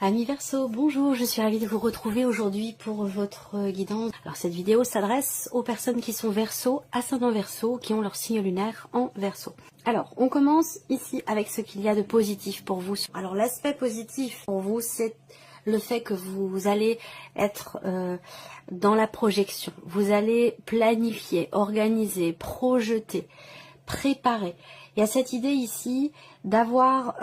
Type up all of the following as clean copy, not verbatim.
Amis Verseau, bonjour, je suis ravie de vous retrouver aujourd'hui pour votre guidance. Alors cette vidéo s'adresse aux personnes qui sont Verseau, ascendant Verseau, qui ont leur signe lunaire en Verseau. Alors, on commence ici avec ce qu'il y a de positif pour vous. Alors l'aspect positif pour vous, c'est le fait que vous allez être dans la projection. Vous allez planifier, organiser, projeter, préparer. Il y a cette idée ici d'avoir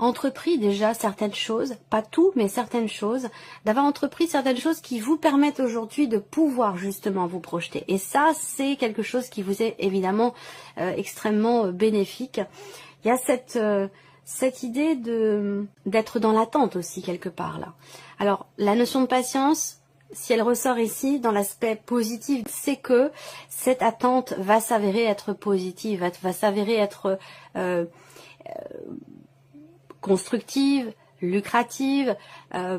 entrepris déjà certaines choses, pas tout, mais certaines choses, d'avoir entrepris certaines choses qui vous permettent aujourd'hui de pouvoir justement vous projeter. Et ça, c'est quelque chose qui vous est évidemment extrêmement bénéfique. Il y a cette idée d'être dans l'attente aussi quelque part là. Alors, la notion de patience, si elle ressort ici dans l'aspect positif, c'est que cette attente va s'avérer être positive, va s'avérer être constructive, lucrative,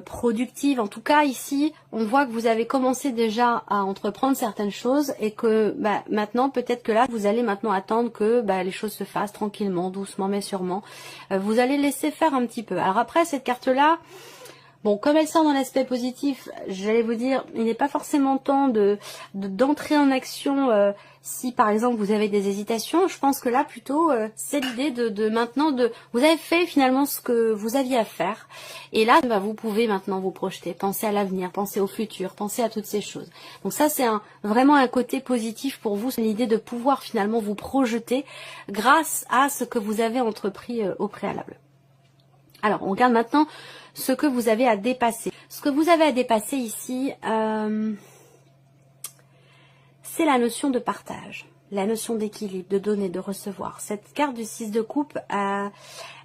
productive. En tout cas, ici, on voit que vous avez commencé déjà à entreprendre certaines choses et que maintenant, peut-être que là, vous allez maintenant attendre que les choses se fassent tranquillement, doucement, mais sûrement. Vous allez laisser faire un petit peu. Alors après, cette carte-là, bon, comme elle sort dans l'aspect positif, j'allais vous dire, il n'est pas forcément temps d'entrer en action si par exemple vous avez des hésitations. Je pense que là plutôt c'est l'idée de maintenant vous avez fait finalement ce que vous aviez à faire et là vous pouvez maintenant vous projeter, penser à l'avenir, penser au futur, penser à toutes ces choses. Donc ça c'est vraiment un côté positif pour vous, c'est l'idée de pouvoir finalement vous projeter grâce à ce que vous avez entrepris au préalable. Alors, on regarde maintenant ce que vous avez à dépasser. Ce que vous avez à dépasser ici, c'est la notion de partage, la notion d'équilibre, de donner, de recevoir. Cette carte du 6 de coupe,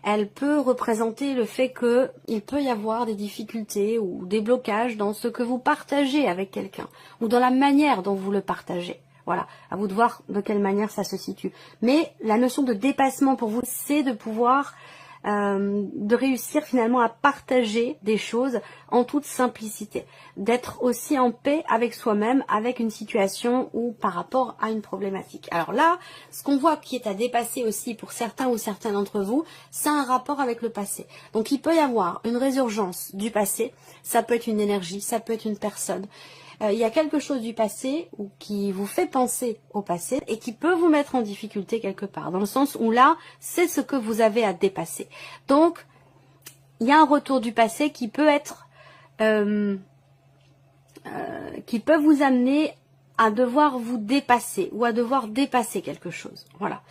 elle peut représenter le fait qu'il peut y avoir des difficultés ou des blocages dans ce que vous partagez avec quelqu'un ou dans la manière dont vous le partagez. Voilà, à vous de voir de quelle manière ça se situe. Mais la notion de dépassement pour vous, c'est de pouvoir de réussir finalement à partager des choses en toute simplicité, d'être aussi en paix avec soi-même, avec une situation ou par rapport à une problématique. Alors là, ce qu'on voit qui est à dépasser aussi pour certains ou certains d'entre vous, c'est un rapport avec le passé. Donc il peut y avoir une résurgence du passé, ça peut être une énergie, ça peut être une personne. Il y a quelque chose du passé ou qui vous fait penser au passé et qui peut vous mettre en difficulté quelque part, dans le sens où là, c'est ce que vous avez à dépasser. Donc, il y a un retour du passé qui peut être, qui peut vous amener à devoir vous dépasser ou à devoir dépasser quelque chose. Voilà.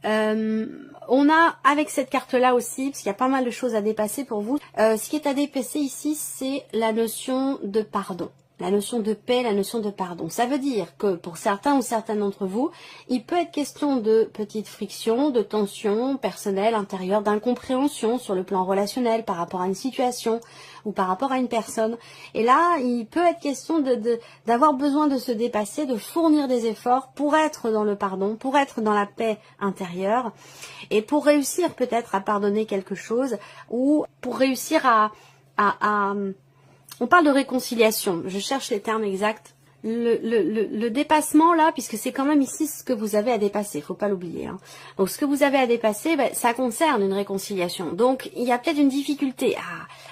On a avec cette carte-là aussi, parce qu'il y a pas mal de choses à dépasser pour vous, ce qui est à dépasser ici, c'est la notion de pardon. La notion de paix, la notion de pardon. Ça veut dire que pour certains ou certaines d'entre vous, il peut être question de petites frictions, de tensions personnelles, intérieures, d'incompréhension sur le plan relationnel par rapport à une situation ou par rapport à une personne. Et là, il peut être question d'avoir besoin de se dépasser, de fournir des efforts pour être dans le pardon, pour être dans la paix intérieure et pour réussir peut-être à pardonner quelque chose ou pour réussir on parle de réconciliation, je cherche les termes exacts. Le dépassement là, puisque c'est quand même ici ce que vous avez à dépasser, il faut pas l'oublier. Hein. Donc ce que vous avez à dépasser, ça concerne une réconciliation. Donc il y a peut-être une difficulté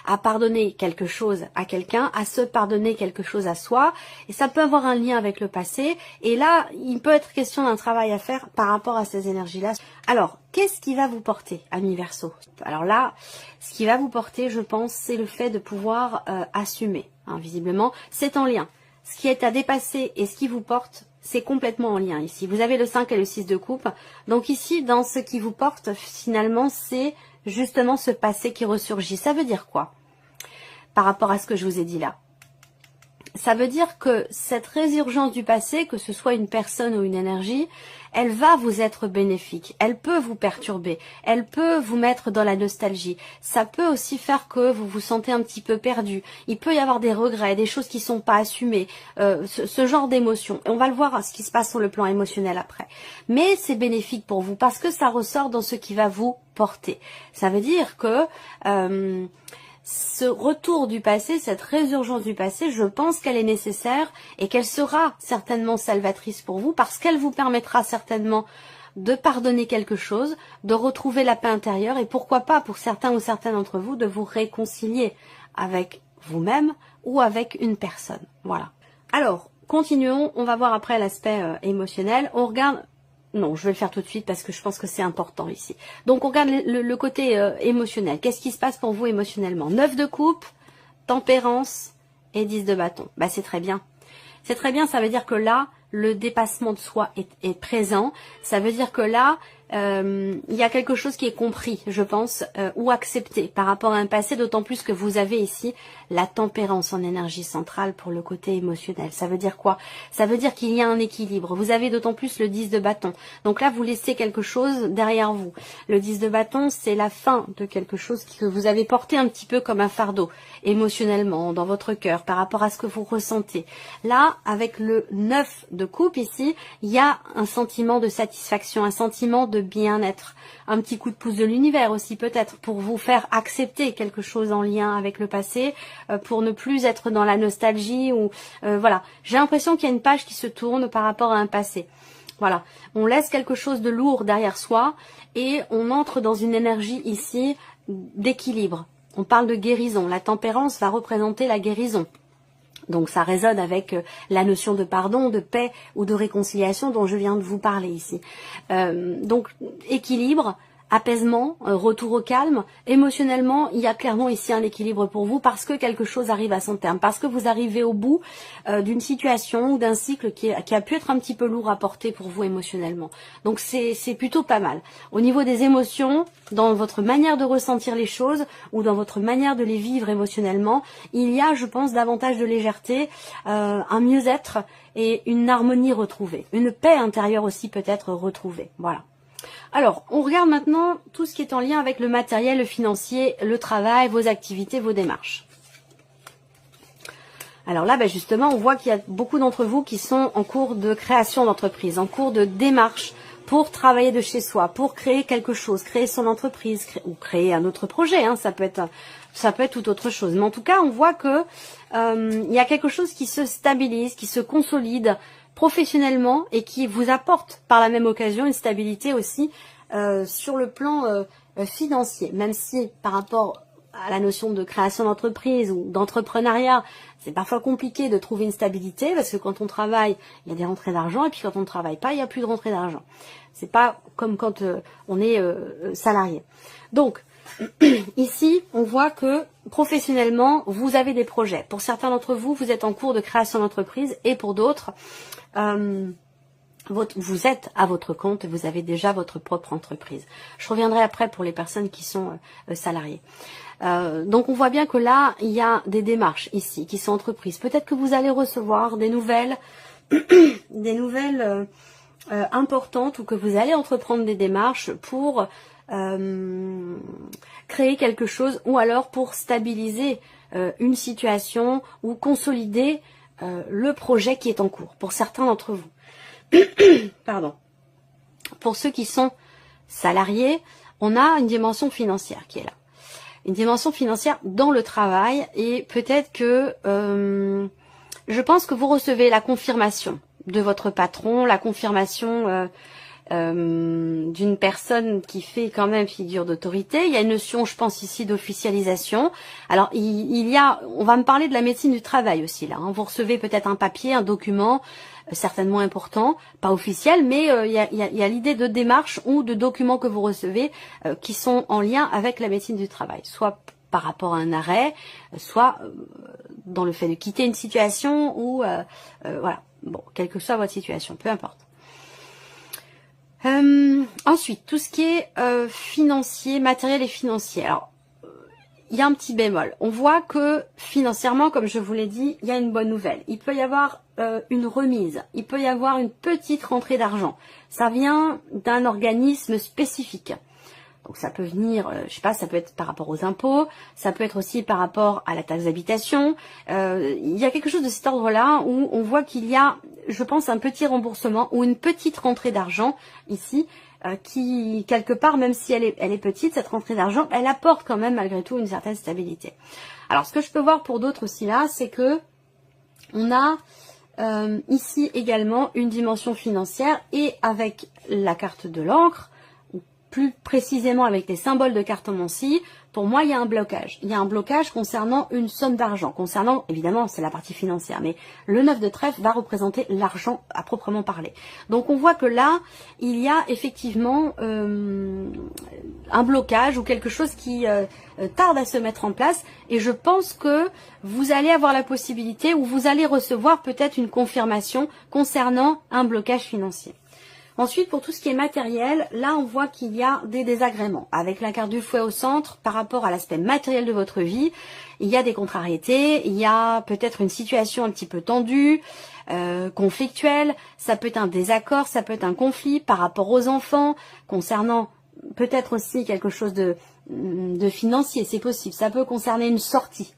à pardonner quelque chose à quelqu'un, à se pardonner quelque chose à soi, et ça peut avoir un lien avec le passé. Et là, il peut être question d'un travail à faire par rapport à ces énergies-là. Alors, qu'est-ce qui va vous porter, amis Verseau? Alors là, ce qui va vous porter, je pense, c'est le fait de pouvoir assumer. Hein, visiblement, c'est en lien. Ce qui est à dépasser et ce qui vous porte, c'est complètement en lien ici. Vous avez le 5 et le 6 de coupe. Donc ici, dans ce qui vous porte, finalement, c'est justement ce passé qui ressurgit. Ça veut dire quoi par rapport à ce que je vous ai dit là? Ça veut dire que cette résurgence du passé, que ce soit une personne ou une énergie, elle va vous être bénéfique, elle peut vous perturber, elle peut vous mettre dans la nostalgie. Ça peut aussi faire que vous vous sentez un petit peu perdu. Il peut y avoir des regrets, des choses qui ne sont pas assumées, ce genre d'émotions. Et on va le voir ce qui se passe sur le plan émotionnel après. Mais c'est bénéfique pour vous parce que ça ressort dans ce qui va vous porter. Ça veut dire que ce retour du passé, cette résurgence du passé, je pense qu'elle est nécessaire et qu'elle sera certainement salvatrice pour vous parce qu'elle vous permettra certainement de pardonner quelque chose, de retrouver la paix intérieure et pourquoi pas pour certains ou certaines d'entre vous de vous réconcilier avec vous-même ou avec une personne. Voilà. Alors, continuons, on va voir après l'aspect émotionnel. On regarde, non, je vais le faire tout de suite parce que je pense que c'est important ici. Donc, on regarde le côté émotionnel. Qu'est-ce qui se passe pour vous émotionnellement? 9 de coupe, tempérance et 10 de bâton. Bah, c'est très bien. C'est très bien, ça veut dire que là, le dépassement de soi est présent. Ça veut dire que là, il y a quelque chose qui est compris, je pense, ou accepté par rapport à un passé, d'autant plus que vous avez ici la tempérance en énergie centrale pour le côté émotionnel. Ça veut dire quoi? Ça veut dire qu'il y a un équilibre. Vous avez d'autant plus le 10 de bâton. Donc là, vous laissez quelque chose derrière vous. Le 10 de bâton, c'est la fin de quelque chose que vous avez porté un petit peu comme un fardeau, émotionnellement, dans votre cœur, par rapport à ce que vous ressentez. Là, avec le 9 de coupe ici, il y a un sentiment de satisfaction, un sentiment de bien-être, un petit coup de pouce de l'univers aussi peut-être pour vous faire accepter quelque chose en lien avec le passé, pour ne plus être dans la nostalgie ou voilà. J'ai l'impression qu'il y a une page qui se tourne par rapport à un passé. Voilà, on laisse quelque chose de lourd derrière soi et on entre dans une énergie ici d'équilibre. On parle de guérison. La tempérance va représenter la guérison. Donc ça résonne avec la notion de pardon, de paix ou de réconciliation dont je viens de vous parler ici. Donc équilibre, apaisement, retour au calme. Émotionnellement, il y a clairement ici un équilibre pour vous parce que quelque chose arrive à son terme, parce que vous arrivez au bout d'une situation ou d'un cycle qui a pu être un petit peu lourd à porter pour vous émotionnellement. Donc c'est plutôt pas mal. Au niveau des émotions, dans votre manière de ressentir les choses ou dans votre manière de les vivre émotionnellement, il y a, je pense, davantage de légèreté, un mieux-être et une harmonie retrouvée. Une paix intérieure aussi peut-être retrouvée. Voilà. Alors, on regarde maintenant tout ce qui est en lien avec le matériel, le financier, le travail, vos activités, vos démarches. Alors là, ben justement, on voit qu'il y a beaucoup d'entre vous qui sont en cours de création d'entreprise, en cours de démarche pour travailler de chez soi, pour créer quelque chose, créer son entreprise, ou créer un autre projet, hein, ça peut être tout autre chose. Mais en tout cas, on voit que il y a quelque chose qui se stabilise, qui se consolide professionnellement et qui vous apporte par la même occasion une stabilité aussi sur le plan financier, même si par rapport à la notion de création d'entreprise ou d'entrepreneuriat, c'est parfois compliqué de trouver une stabilité parce que quand on travaille, il y a des rentrées d'argent et puis quand on ne travaille pas, il n'y a plus de rentrées d'argent. C'est pas comme quand on est salarié. Donc, ici, on voit que professionnellement, vous avez des projets. Pour certains d'entre vous, vous êtes en cours de création d'entreprise et pour d'autres, vous êtes à votre compte et vous avez déjà votre propre entreprise. Je reviendrai après pour les personnes qui sont salariées. Donc on voit bien que là, il y a des démarches ici qui sont entreprises. Peut-être que vous allez recevoir des nouvelles, importantes ou que vous allez entreprendre des démarches pour créer quelque chose ou alors pour stabiliser une situation ou consolider le projet qui est en cours pour certains d'entre vous. Pardon. Pour ceux qui sont salariés, on a une dimension financière qui est là. Une dimension financière dans le travail et peut-être que je pense que vous recevez la confirmation de votre patron, la confirmation d'une personne qui fait quand même figure d'autorité. Il y a une notion, je pense ici, d'officialisation. Alors, on va me parler de la médecine du travail aussi là. Hein. Vous recevez peut-être un papier, un document, certainement important, pas officiel, mais il y a l'idée de démarche ou de documents que vous recevez qui sont en lien avec la médecine du travail, soit par rapport à un arrêt, soit dans le fait de quitter une situation ou voilà. Bon, quelle que soit votre situation, peu importe. Ensuite, tout ce qui est financier, matériel et financier. Alors, il y a un petit bémol. On voit que financièrement, comme je vous l'ai dit, il y a une bonne nouvelle. Il peut y avoir une remise. Il peut y avoir une petite rentrée d'argent. Ça vient d'un organisme spécifique. Donc ça peut venir, je sais pas, ça peut être par rapport aux impôts, ça peut être aussi par rapport à la taxe d'habitation. Il y a quelque chose de cet ordre-là où on voit qu'il y a, je pense, un petit remboursement ou une petite rentrée d'argent ici qui, quelque part, même si elle est petite, cette rentrée d'argent, elle apporte quand même malgré tout une certaine stabilité. Alors ce que je peux voir pour d'autres aussi là, c'est que on a Ici également une dimension financière et avec la carte de l'encre, ou plus précisément avec les symboles de cartomancie, pour moi il y a un blocage. Il y a un blocage concernant une somme d'argent, concernant, évidemment c'est la partie financière, mais le 9 de trèfle va représenter l'argent à proprement parler. Donc on voit que là, il y a effectivement un blocage ou quelque chose qui tarde à se mettre en place, et je pense que vous allez avoir la possibilité ou vous allez recevoir peut-être une confirmation concernant un blocage financier. Ensuite, pour tout ce qui est matériel, là on voit qu'il y a des désagréments. Avec la carte du fouet au centre, par rapport à l'aspect matériel de votre vie, il y a des contrariétés, il y a peut-être une situation un petit peu tendue, conflictuelle, ça peut être un désaccord, ça peut être un conflit par rapport aux enfants, concernant peut-être aussi quelque chose de financier, c'est possible. Ça peut concerner une sortie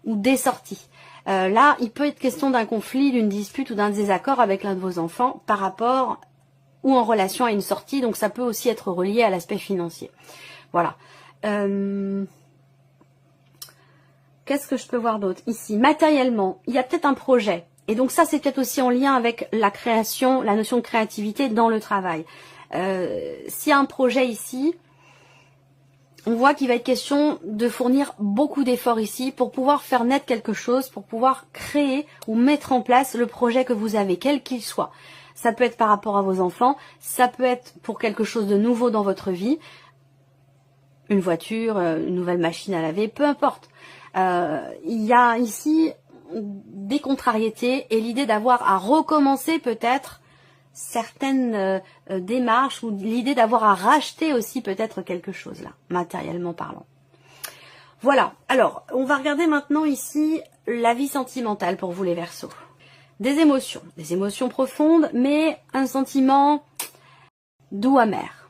ou des sorties. Là, il peut être question d'un conflit, d'une dispute ou d'un désaccord avec l'un de vos enfants par rapport ou en relation à une sortie, donc ça peut aussi être relié à l'aspect financier. Voilà. Qu'est-ce que je peux voir d'autre ici? Matériellement, il y a peut-être un projet. Et donc ça, c'est peut-être aussi en lien avec la création, la notion de créativité dans le travail. S'il y a un projet ici, on voit qu'il va être question de fournir beaucoup d'efforts ici pour pouvoir faire naître quelque chose, pour pouvoir créer ou mettre en place le projet que vous avez, quel qu'il soit. Ça peut être par rapport à vos enfants, ça peut être pour quelque chose de nouveau dans votre vie, une voiture, une nouvelle machine à laver, peu importe. Il y a ici des contrariétés et l'idée d'avoir à recommencer peut-être certaines démarches ou l'idée d'avoir à racheter aussi peut-être quelque chose là, matériellement parlant. Voilà, alors on va regarder maintenant ici la vie sentimentale pour vous les Verseaux. Des émotions profondes, mais un sentiment doux amer.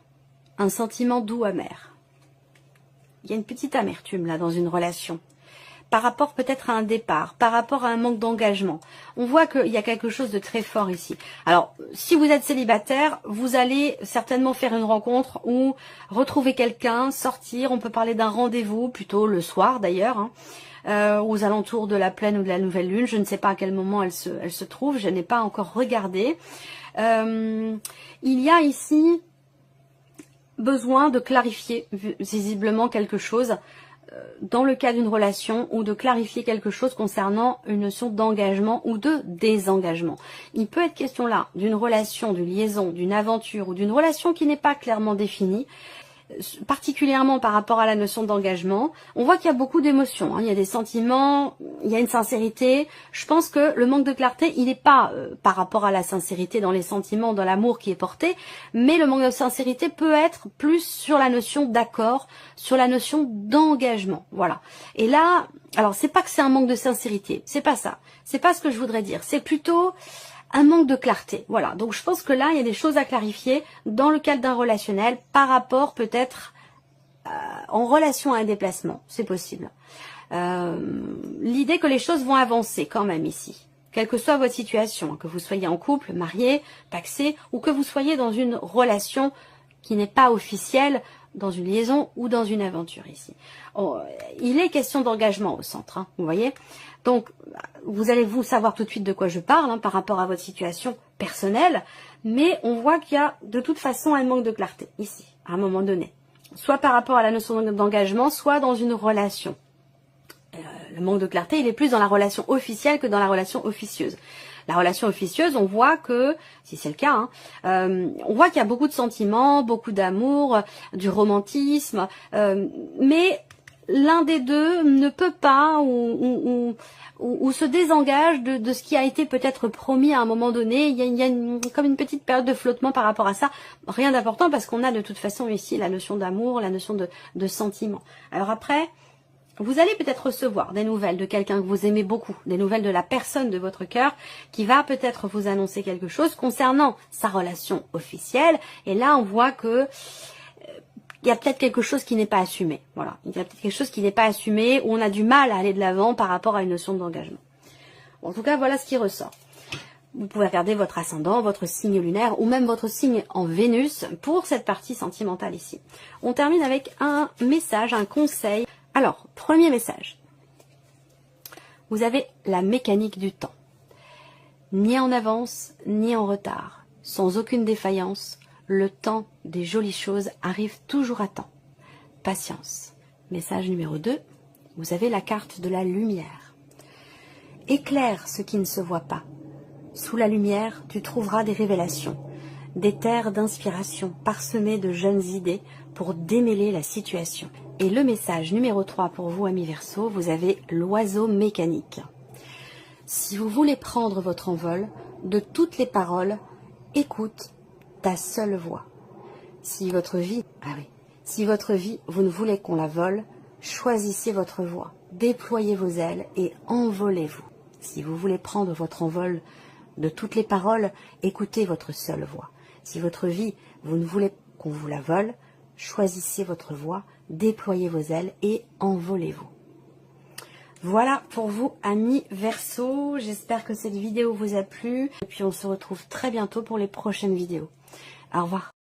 Un sentiment doux amer. Il y a une petite amertume là dans une relation. Par rapport peut-être à un départ, par rapport à un manque d'engagement. On voit qu'il y a quelque chose de très fort ici. Alors, si vous êtes célibataire, vous allez certainement faire une rencontre ou retrouver quelqu'un, sortir. On peut parler d'un rendez-vous, plutôt le soir d'ailleurs, hein, aux alentours de la pleine ou de la nouvelle lune. Je ne sais pas à quel moment elle se trouve, je n'ai pas encore regardé. Il y a ici besoin de clarifier visiblement quelque chose dans le cas d'une relation ou de clarifier quelque chose concernant une notion d'engagement ou de désengagement. Il peut être question là d'une relation, d'une liaison, d'une aventure ou d'une relation qui n'est pas clairement définie, particulièrement par rapport à la notion d'engagement. On voit qu'il y a beaucoup d'émotions, hein. Il y a des sentiments, il y a une sincérité. Je pense que le manque de clarté, il n'est pas par rapport à la sincérité dans les sentiments, dans l'amour qui est porté, mais le manque de sincérité peut être plus sur la notion d'accord, sur la notion d'engagement. Voilà. Et là, alors c'est pas que c'est un manque de sincérité, c'est pas ça. C'est pas ce que je voudrais dire. C'est plutôt un manque de clarté. Voilà, donc je pense que là, il y a des choses à clarifier dans le cadre d'un relationnel par rapport peut-être en relation à un déplacement. C'est possible. L'idée que les choses vont avancer quand même ici. Quelle que soit votre situation, que vous soyez en couple, marié, pacsé, ou que vous soyez dans une relation qui n'est pas officielle, dans une liaison ou dans une aventure ici. Oh, il est question d'engagement au centre, hein, vous voyez. Donc, vous allez vous savoir tout de suite de quoi je parle, hein, par rapport à votre situation personnelle, mais on voit qu'il y a de toute façon un manque de clarté ici, à un moment donné. Soit par rapport à la notion d'engagement, soit dans une relation. Le manque de clarté, il est plus dans la relation officielle que dans la relation officieuse. La relation officieuse, on voit que, si c'est le cas, hein, on voit qu'il y a beaucoup de sentiments, beaucoup d'amour, du romantisme, mais l'un des deux ne peut pas ou se désengage de ce qui a été peut-être promis à un moment donné. Il y a comme une petite période de flottement par rapport à ça. Rien d'important parce qu'on a de toute façon ici la notion d'amour, la notion de sentiment. Alors après, vous allez peut-être recevoir des nouvelles de quelqu'un que vous aimez beaucoup, des nouvelles de la personne de votre cœur qui va peut-être vous annoncer quelque chose concernant sa relation officielle. Et là, on voit que il y a peut-être quelque chose qui n'est pas assumé. Voilà, il y a peut-être quelque chose qui n'est pas assumé, où on a du mal à aller de l'avant par rapport à une notion d'engagement. Bon, en tout cas, voilà ce qui ressort. Vous pouvez regarder votre ascendant, votre signe lunaire ou même votre signe en Vénus pour cette partie sentimentale ici. On termine avec un message, un conseil. Alors, premier message. Vous avez la mécanique du temps. Ni en avance, ni en retard. Sans aucune défaillance, le temps des jolies choses arrive toujours à temps. Patience. Message numéro 2, vous avez la carte de la lumière. Éclaire ce qui ne se voit pas. Sous la lumière, tu trouveras des révélations, des terres d'inspiration parsemées de jeunes idées pour démêler la situation. Et le message numéro 3 pour vous, amis Verseau, vous avez l'oiseau mécanique. Si vous voulez prendre votre envol, de toutes les paroles, écoute ta seule voix. Si votre vie, vous ne voulez qu'on la vole, choisissez votre voix, déployez vos ailes et envolez-vous. Si vous voulez prendre votre envol de toutes les paroles, écoutez votre seule voix. Si votre vie, vous ne voulez qu'on vous la vole, choisissez votre voix, déployez vos ailes et envolez-vous. Voilà pour vous, amis Verseau. J'espère que cette vidéo vous a plu. Et puis on se retrouve très bientôt pour les prochaines vidéos. Au revoir.